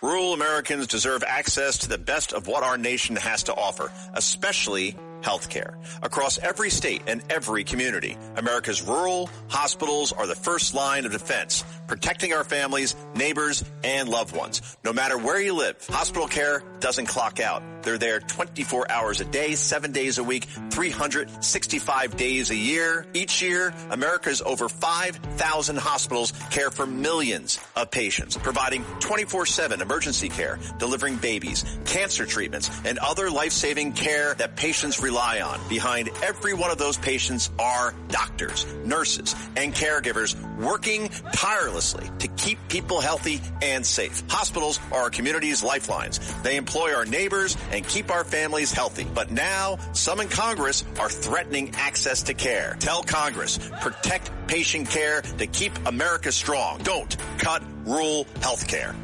Rural Americans deserve access to the best of what our nation has to offer, especially healthcare. Across every state and every community, America's rural hospitals are the first line of defense, protecting our families, neighbors, and loved ones. No matter where you live, hospital care doesn't clock out. They're there 24 hours a day, 7 days a week, 365 days a year. Each year, America's over 5,000 hospitals care for millions of patients, providing 24/7 emergency care, delivering babies, cancer treatments, and other life-saving care that patients rely on. Behind every one of those patients are doctors, nurses, and caregivers working tirelessly to keep people healthy and safe. Hospitals are our community's lifelines. They employ our neighbors and keep our families healthy. But now, some in Congress are threatening access to care. Tell Congress, protect patient care to keep America strong. Don't cut rural health care.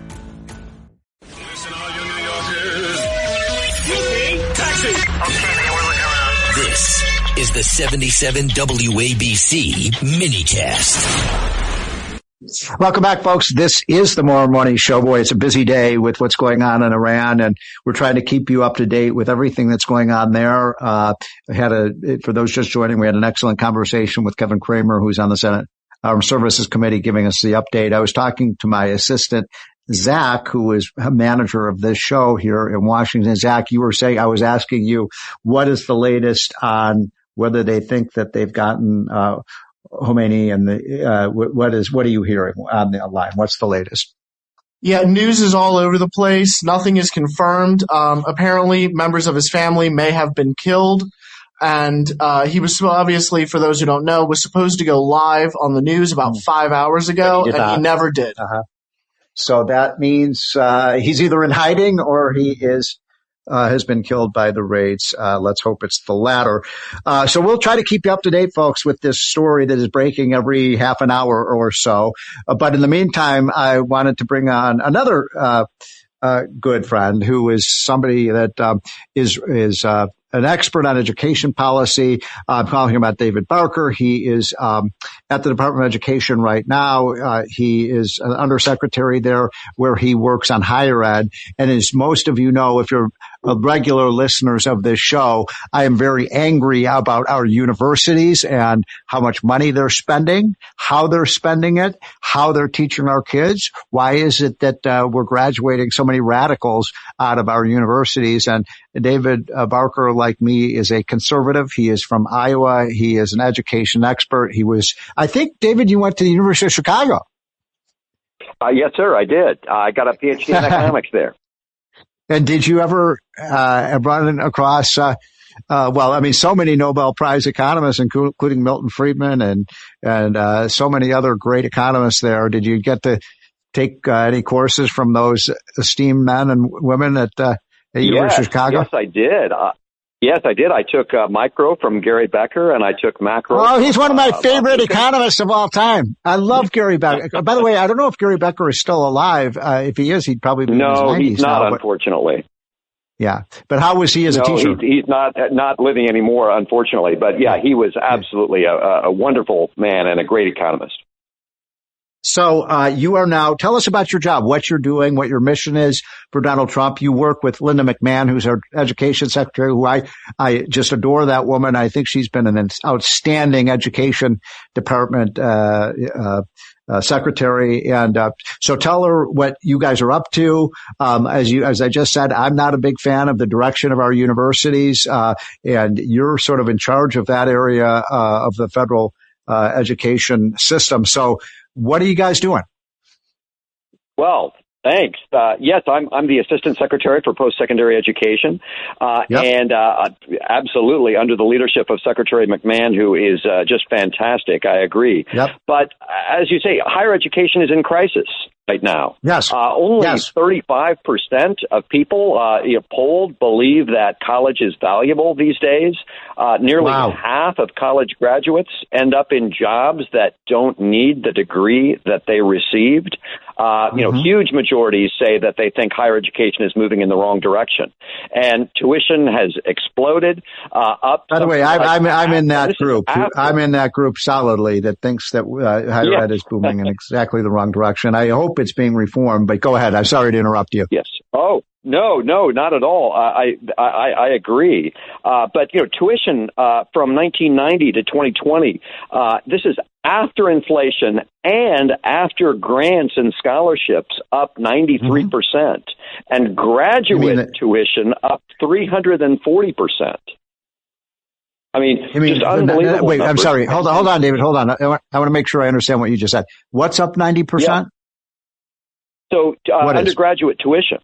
Listen, all you New Yorkers. Taxi! Okay, we're looking around. This is the 77 WABC minicast. Welcome back, folks. This is the More Money Show. Boy, it's a busy day with what's going on in Iran, and we're trying to keep you up to date with everything that's going on there. For those just joining, we had an excellent conversation with Kevin Kramer, who's on the Senate Armed Services Committee, giving us the update. I was talking to my assistant, Zach, who is a manager of this show here in Washington. Zach, you were saying, I was asking you, what is the latest on whether they think that they've gotten Khomeini, and what are you hearing on the line? What's the latest? Yeah, news is all over the place. Nothing is confirmed. Apparently, members of his family may have been killed. And he was obviously, for those who don't know, was supposed to go live on the news about 5 hours ago, and he never did. So that means he's either in hiding or he has been killed by the raids. Let's hope it's the latter. So we'll try to keep you up to date, folks, with this story that is breaking every half an hour or so. But in the meantime, I wanted to bring on another good friend who is somebody that is an expert on education policy. I'm talking about David Barker. He is at the Department of Education right now. He is an undersecretary there where he works on higher ed. And as most of you know, if you're regular listeners of this show, I am very angry about our universities and how much money they're spending, how they're spending it, how they're teaching our kids. Why is it that we're graduating so many radicals out of our universities? And David Barker, like me, is a conservative. He is from Iowa. He is an education expert. I think, David, you went to the University of Chicago. Yes, sir, I did. I got a PhD in economics there. And did you ever run across, so many Nobel Prize economists, including Milton Friedman and so many other great economists there. Did you get to take any courses from those esteemed men and women at University of Chicago? Yes, I did. I took micro from Gary Becker, and I took macro. Oh, he's one of my favorite economists of all time. I love Gary Becker. By the way, I don't know if Gary Becker is still alive. If he is, he'd probably be in his 90s. No, he's not, now, unfortunately. Yeah, but how was he as a teacher? He's not living anymore, unfortunately. But yeah, he was absolutely a wonderful man and a great economist. So you are now, tell us about your job, what you're doing, what your mission is for Donald Trump. You work with Linda McMahon, who's our education secretary, who I just adore that woman. I think she's been an outstanding education department secretary. And so tell her what you guys are up to. As I just said, I'm not a big fan of the direction of our universities, and you're sort of in charge of that area of the federal education system. So what are you guys doing? Well, thanks. Yes, I'm the Assistant Secretary for Post-Secondary Education, and absolutely under the leadership of Secretary McMahon, who is just fantastic. I agree. Yep. But as you say, higher education is in crisis right now. Yes. Only 35% of people polled believe that college is valuable these days. Nearly half of college graduates end up in jobs that don't need the degree that they received. Huge majorities say that they think higher education is moving in the wrong direction, and tuition has exploded up. By the way, I'm in that group. I'm in that group solidly that thinks that higher ed is moving in exactly the wrong direction. I hope it's being reformed. But go ahead. I'm sorry to interrupt you. Yes. Oh. No, not at all. I agree. But tuition from 1990 to 2020. This is after inflation and after grants and scholarships up 93%, and graduate tuition up 340%. I mean, just unbelievable. Wait, numbers. I'm sorry. Hold on, David. Hold on. I want to make sure I understand what you just said. What's up 90%? Yeah. So undergraduate tuition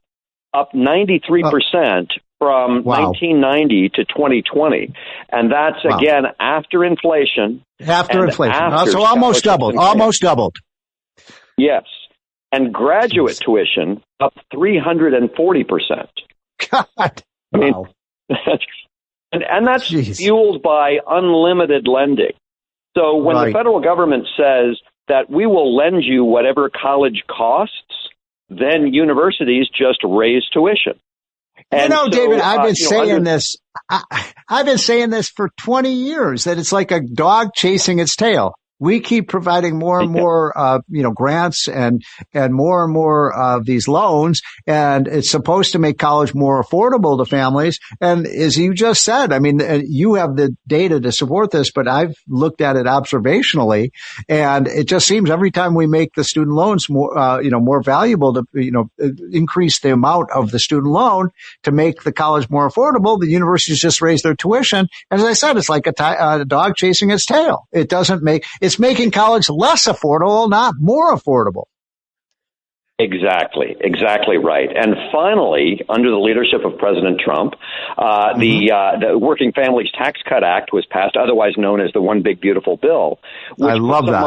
up 93% from 1990 to 2020, and that's again after inflation. After inflation, so almost doubled. Almost doubled. Yes, and graduate tuition up 340%. God, I mean, and that's fueled by unlimited lending. So when the federal government says that we will lend you whatever college costs, then universities just raise tuition. And David, I've been saying this. I've been saying this for 20 years, that it's like a dog chasing its tail. We keep providing more and more, grants and more of these loans. And it's supposed to make college more affordable to families. And as you just said, I mean, you have the data to support this, but I've looked at it observationally, and it just seems every time we make the student loans more valuable to, increase the amount of the student loan to make the college more affordable, the universities just raise their tuition. And as I said, it's like a dog chasing its tail. It's making college less affordable, not more affordable. Exactly right. And finally, under the leadership of President Trump, the Working Families Tax Cut Act was passed, otherwise known as the One Big Beautiful Bill. Which I love that.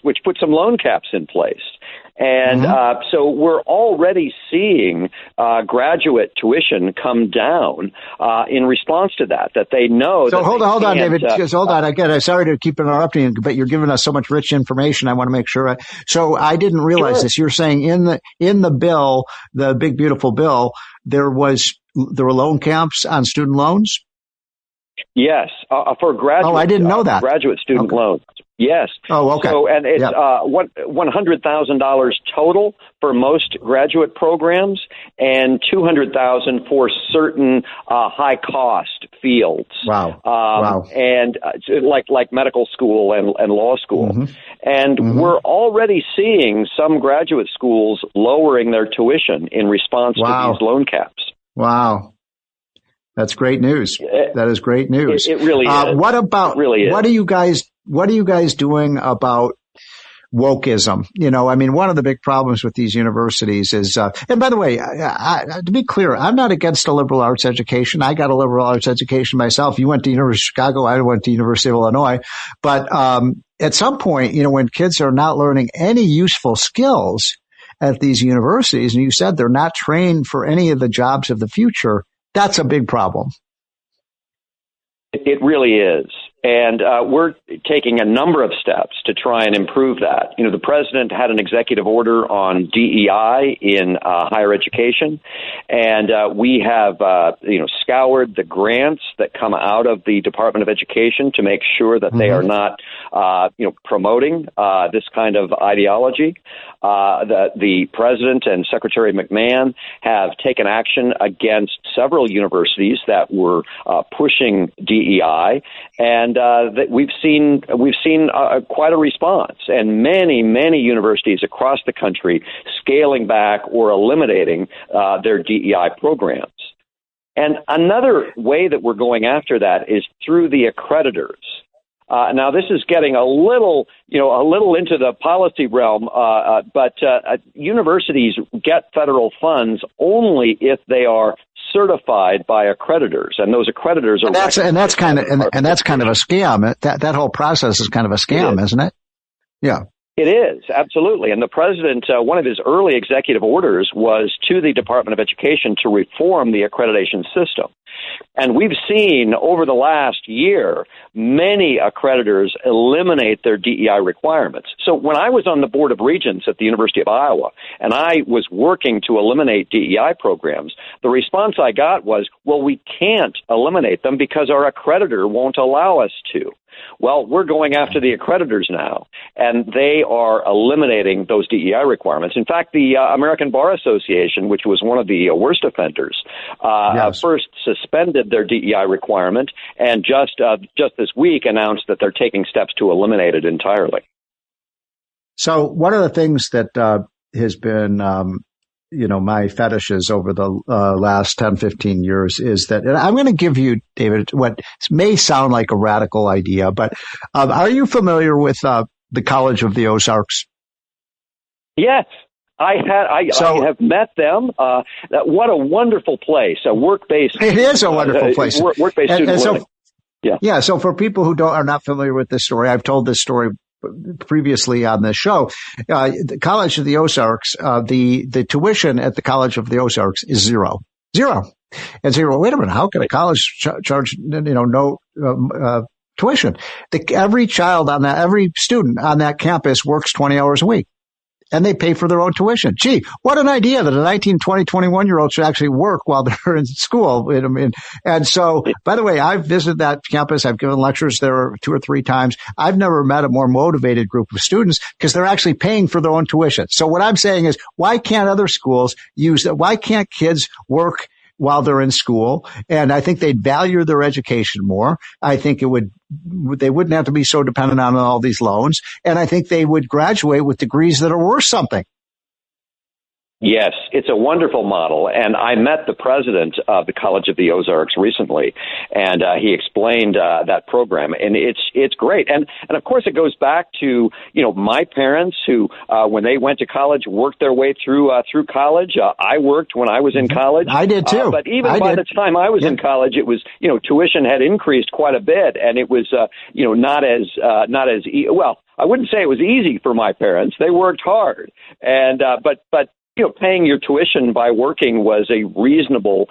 Which put some loan caps in place. And so we're already seeing graduate tuition come down in response to that they know. So hold on, David. Just hold on. Again, I'm sorry to keep interrupting, but you're giving us so much rich information. I want to make sure. So I didn't realize this. You're saying in the bill, the Big Beautiful Bill, there were loan caps on student loans? Yes, for graduate. Oh, I didn't know that. Graduate student loans. Yes. Oh, okay. So, and it's $100,000 total for most graduate programs, and $200,000 for certain high cost fields. Wow. And like medical school and law school. And we're already seeing some graduate schools lowering their tuition in response to these loan caps. Wow. That's great news. That is great news. It really is. What about, it really is. What are you guys doing about wokeism? One of the big problems with these universities is, and by the way, to be clear, I'm not against a liberal arts education. I got a liberal arts education myself. You went to University of Chicago. I went to University of Illinois. But, at some point, when kids are not learning any useful skills at these universities, and you said they're not trained for any of the jobs of the future, that's a big problem. It really is. And we're taking a number of steps to try and improve that. The president had an executive order on DEI in higher education, and we have, scoured the grants that come out of the Department of Education to make sure that they are not, promoting this kind of ideology. The president and Secretary McMahon have taken action against several universities that were pushing DEI, and that we've seen quite a response, and many universities across the country scaling back or eliminating their DEI programs. And another way that we're going after that is through the accreditors. Now, this is getting a little into the policy realm, but universities get federal funds only if they are certified by accreditors, and those accreditors are that's kind of a scam. That whole process is kind of a scam, isn't it? Yeah. It is, absolutely. And the president, one of his early executive orders was to the Department of Education to reform the accreditation system. And we've seen over the last year many accreditors eliminate their DEI requirements. So when I was on the Board of Regents at the University of Iowa and I was working to eliminate DEI programs, the response I got was, well, we can't eliminate them because our accreditor won't allow us to. Well, we're going after the accreditors now, and they are eliminating those DEI requirements. In fact, the American Bar Association, which was one of the worst offenders, first suspended their DEI requirement, and just this week announced that they're taking steps to eliminate it entirely. So one of the things that has been my fetishes over the last 10, 15 years is that, and I'm going to give you, David, what may sound like a radical idea, but are you familiar with the College of the Ozarks? Yes. I have met them. What a wonderful place, a work-based. It is a wonderful place. Work-based student living. Yeah. So for people who are not familiar with this story, I've told this story previously on this show. The College of the Ozarks, the tuition at the College of the Ozarks is zero. And so, wait a minute, how can a college charge, no tuition? Every student on that campus works 20 hours a week. And they pay for their own tuition. Gee, what an idea that a 19, 20, 21-year-old should actually work while they're in school. And so, by the way, I've visited that campus. I've given lectures there 2 or 3 times. I've never met a more motivated group of students because they're actually paying for their own tuition. So what I'm saying is, why can't other schools use that? Why can't kids work while they're in school? And I think they'd value their education more. I think they wouldn't have to be so dependent on all these loans. And I think they would graduate with degrees that are worth something. Yes, it's a wonderful model. And I met the president of the College of the Ozarks recently, and he explained that program. And it's great. And of course, it goes back to, my parents who, when they went to college, worked their way through college. I worked when I was in college. I did too. But even by the time I was in college, it was, tuition had increased quite a bit, and it was, not as well, I wouldn't say it was easy for my parents. They worked hard. And, but paying your tuition by working was a reasonable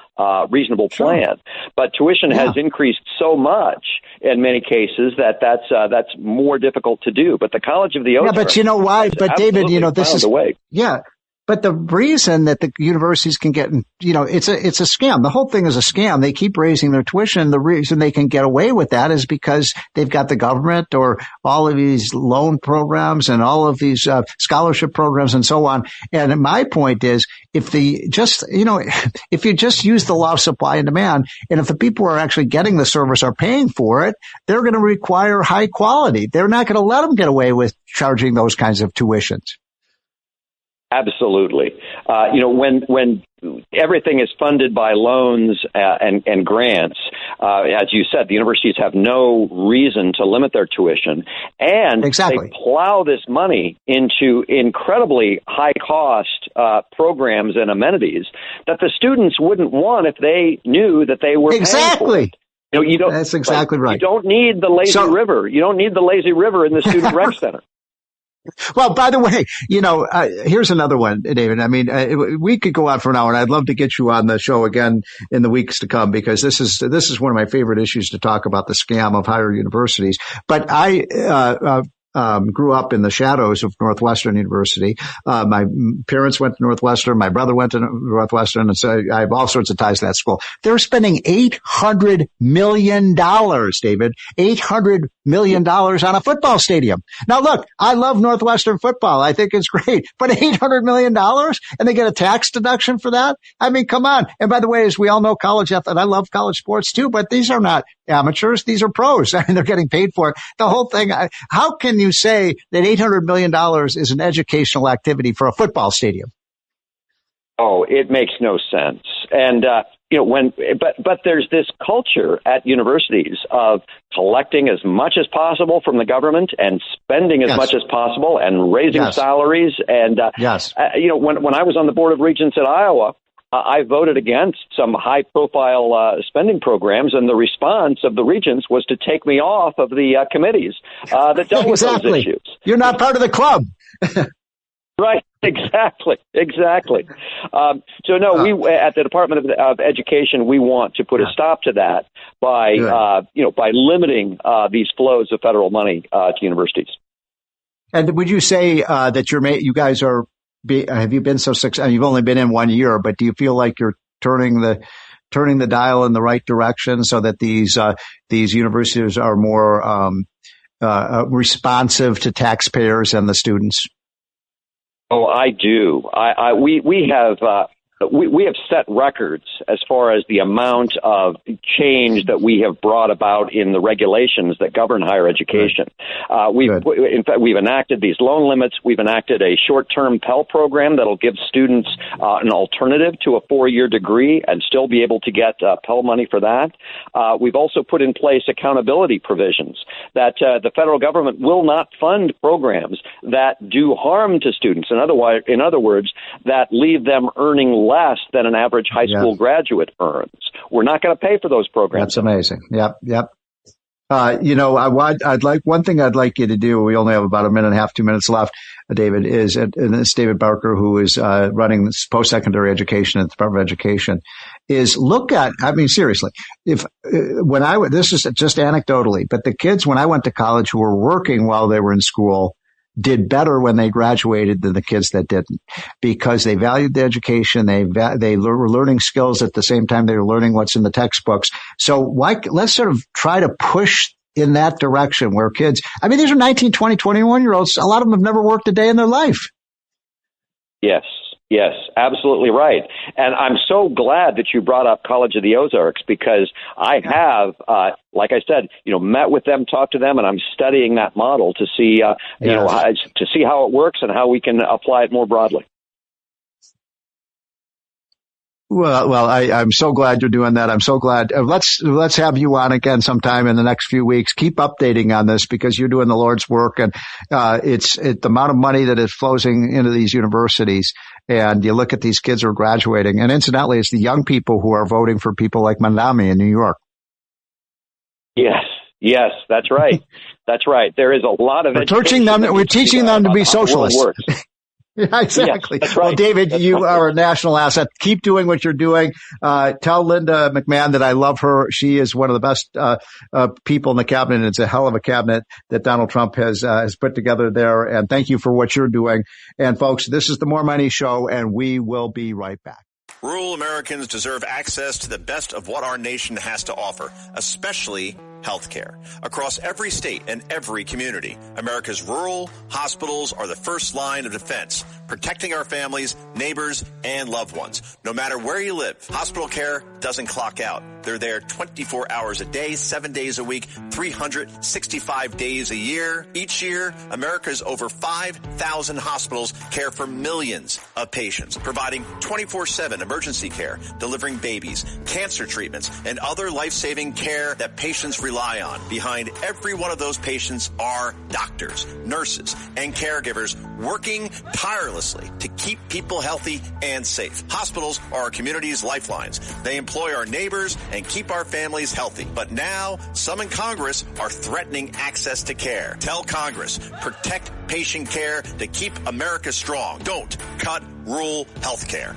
plan. Sure. But tuition has increased so much in many cases that's more difficult to do. But the College of the Ozarks. Yeah, but you know why? But David, this is the way. Yeah. But the reason that the universities can get, it's a scam. The whole thing is a scam. They keep raising their tuition. The reason they can get away with that is because they've got the government or all of these loan programs and all of these scholarship programs and so on. And my point is, if you just use the law of supply and demand, and if the people who are actually getting the service are paying for it, they're going to require high quality. They're not going to let them get away with charging those kinds of tuitions. Absolutely. When everything is funded by loans and grants, as you said, the universities have no reason to limit their tuition, and exactly. They plow this money into incredibly high-cost programs and amenities that the students wouldn't want if they knew that they were exactly. paying for it. That's exactly right. You don't need the lazy river. You don't need the lazy river in the student rec center. Well, by the way, here's another one, David. I mean, we could go on for an hour, and I'd love to get you on the show again in the weeks to come, because this is one of my favorite issues to talk about, the scam of higher universities. But I grew up in the shadows of Northwestern University. My parents went to Northwestern. My brother went to Northwestern. And so I have all sorts of ties to that school. They're spending $800 million, David, $800 million on a football stadium. Now, look, I love Northwestern football. I think it's great. But $800 million, and they get a tax deduction for that? I mean, come on. And by the way, as we all know, college athlete, I love college sports too, but these are not amateurs. These are pros. I mean, they're getting paid for it. The whole thing, how can you say that $800 million is an educational activity for a football stadium? Oh, it makes no sense. And, but there's this culture at universities of collecting as much as possible from the government and spending as much as possible and raising salaries. And, when I was on the Board of Regents at Iowa, I voted against some high-profile spending programs, and the response of the regents was to take me off of the committees that dealt with those issues. You're not part of the club. Right. Exactly. So no, we at the Department of Education, we want to put a stop to that by by limiting these flows of federal money to universities. And would you say that you guys are? Have you been so successful? You've only been in 1 year, but do you feel like you're turning the dial in the right direction so that these universities are more responsive to taxpayers and the students? Oh, I do. We have set records as far as the amount of change that we have brought about in the regulations that govern higher education. In fact, we've enacted these loan limits. We've enacted a short-term Pell program that'll give students an alternative to a 4-year degree and still be able to get Pell money for that. We've also put in place accountability provisions that the federal government will not fund programs that do harm to students. In other words, that leave them earning less than an average high school graduate earns. We're not going to pay for those programs. That's amazing. Yep. One thing I'd like you to do. We only have about a minute and a half, 2 minutes left, David, and it's David Barker, who is running post-secondary education at the Department of Education, is look at, seriously, this is just anecdotally, but the kids when I went to college who were working while they were in school did better when they graduated than the kids that didn't, because they valued the education. They were learning skills at the same time they were learning what's in the textbooks. So let's sort of try to push in that direction where kids, these are 19, 20, 21-year-olds. A lot of them have never worked a day in their life. Yes, absolutely right. And I'm so glad that you brought up College of the Ozarks, because I have, like I said, met with them, talked to them, and I'm studying that model to see, to see how it works and how we can apply it more broadly. Well, I'm so glad you're doing that. I'm so glad. Let's have you on again sometime in the next few weeks. Keep updating on this, because you're doing the Lord's work, and it's the amount of money that is flowing into these universities. And you look at these kids who are graduating, and incidentally, it's the young people who are voting for people like Mandami in New York. Yes, that's right. That's right. There is a lot of we're teaching them to be socialists. Yeah, exactly. Yes, that's right. Well, David, you are a national asset. Keep doing what you're doing. Tell Linda McMahon that I love her. She is one of the best people in the cabinet, and it's a hell of a cabinet that Donald Trump has put together there. And thank you for what you're doing. And folks, this is the More Money Show, and we will be right back. Rural Americans deserve access to the best of what our nation has to offer, especially healthcare. Across every state and every community, America's rural hospitals are the first line of defense, protecting our families, neighbors, and loved ones. No matter where you live, hospital care doesn't clock out. They're there 24 hours a day, 7 days a week, 365 days a year. Each year, America's over 5,000 hospitals care for millions of patients, providing 24/7 emergency care, delivering babies, cancer treatments, and other life-saving care that patients rely on. Behind every one of those patients are doctors, nurses, and caregivers working tirelessly to keep people healthy and safe. Hospitals are our community's lifelines. They employ our neighbors and keep our families healthy. But now, some in Congress are threatening access to care. Tell Congress, protect patient care to keep America strong. Don't cut rural health care.